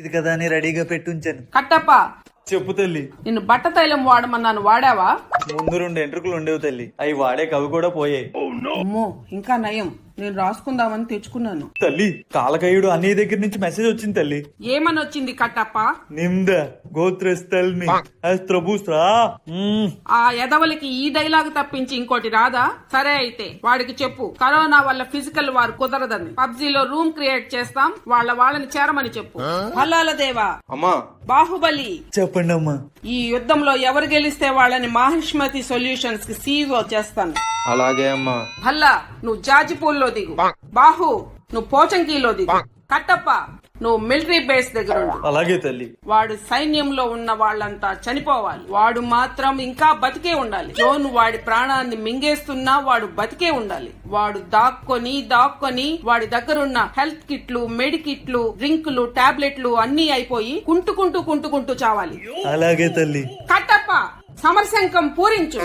ఇది కదా అని రెడీగా పెట్టుంచాను. కట్టప్ప, చెప్పు తల్లి. నిన్ను బట్ట తైలం వాడమన్నాను, వాడావా? ముందు 2 ఎంట్రుకలు ఉండేవి తల్లి, అవి వాడే కవి కూడా పోయాయి. అమ్మో, ఇంకా నయం, నేను రాసుకుందామని తెచ్చుకున్నాను. తల్లి, కాలకయుడు అన్నయ్య దగ్గర నుంచి మెసేజ్ వచ్చింది తల్లి. ఏమని వచ్చింది కట్టప్ప? నిమ్ద గోత్రస్థల్ని అస్త్రభూస్రా. ఆ ఎదవలకి ఈ డైలాగ్ తప్పించి ఇంకోటి రాదా? సరే అయితే వాడికి చెప్పు, కరోనా వల్ల ఫిజికల్ వార్ కుదరదని, పబ్జీలో రూమ్ క్రియేట్ చేస్తాం, వాళ్ళని చేరమని చెప్పు. హల్లాల దేవా, అమ్మా బాహుబలి, చెప్పండి అమ్మా. ఈ యుద్ధంలో ఎవరు గెలిస్తే వాళ్ళని మాహిష్మతి సొల్యూషన్స్ కి సీఈఓ చేస్తాను. అలాగే అమ్మా. భల్లా, నువ్వు జాజిపూల్లో దిగు. బాహు, నువ్వు పోచంకీలో దిగు. కట్టప్ప, నువ్వు మిలిటరీ బేస్ దగ్గర ఉండు. అలాగే తల్లి. వాడు సైన్యంలో ఉన్న వాళ్ళంతా చనిపోవాలి, వాడు మాత్రం ఇంకా బతికే ఉండాలి. జోన్ వాడి ప్రాణాన్ని మింగేస్తున్నా వాడు బతికే ఉండాలి. వాడు దాక్కొని వాడి దగ్గరున్న హెల్త్ కిట్లు, మెడికిట్లు, డ్రింకులు, టాబ్లెట్లు అన్ని అయిపోయి కుంటుకుంటూ చావాలి. అలాగే తల్లి. కట్టప్ప, సమరశంఖం పూరించు.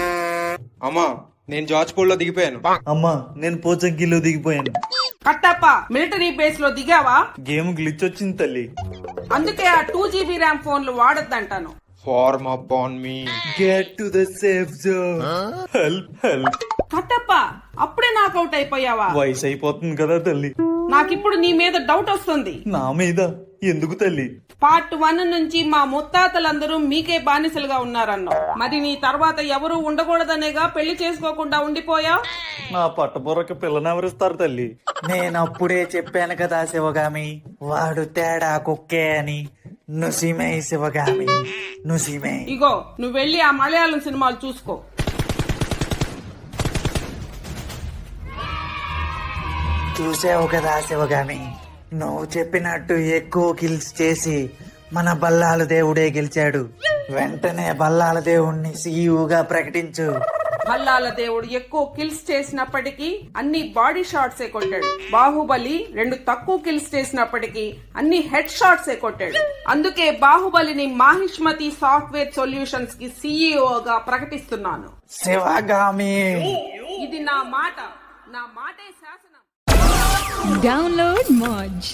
అమ్మా, నేను జార్జ్పూర్ లో దిగిపోయాను. అమ్మా, నేను పోచంకిలో దిగిపోయాను. కట్టప్ప, మిలిటరీ బేస్ లో దిగావా? గేమ్ గ్లిచ్ వచ్చింది తల్లి. అందుకే ఆ 2GB ర్యామ్ ఫోన్లు వాడొద్దంటాను. Form up on me. Get to the safe zone. Help. Kattappa, అప్పుడే నాకౌట్ అయిపోయావా? వయసు అయిపోతుంది కదా తల్లి. నాకిప్పుడు నీ మీద డౌట్ వస్తుంది. నా మీద ఎందుకు తల్లి? పార్ట్ 1 నుంచి మా ముత్తాతలందరూ మీకే బానిసలుగా ఉన్నారన్నావు. మరి నీ తర్వాత ఎవరు ఉండకూడదనేగా పెళ్లి చేసుకోకుండా ఉండిపోయా? నా పట్టబుర్రకి పిల్లనెవరిస్తారు తల్లి? నేను అప్పుడే చెప్పాను కదా శివగామి, వాడు తేడా కుక్కే అని. నుసిమే శివగామి, నుసిమే. ఇగో, నువ్వు వెళ్ళి ఆ మలయాళం సినిమాలు చూసుకో. చూసావు కదా శివగామి, నువ్వు చెప్పినట్టు ఎక్కువ కిల్స్ చేసి మన బల్లాల దేవుడే గెలిచాడు. వెంటనే బల్లాల దేవుణ్ణి సీఈఓగా ప్రకటించు. భల్లాల దేవుడు ఎక్కువ కిల్స్ చేసినప్పటికీ అన్ని బాడీ షాట్సే కొట్టాడు. బాహుబలి 2 తక్కువ కిల్స్ చేసినప్పటికీ అన్ని హెడ్ షాట్సే కొట్టాడు. అందుకే బాహుబలిని మాహిష్మతి సాఫ్ట్వేర్ సొల్యూషన్స్ కి సీఈఓగా ప్రకటిస్తున్నాను. శివగామి, ఇది నా మాటే శాసనం. Download Moj.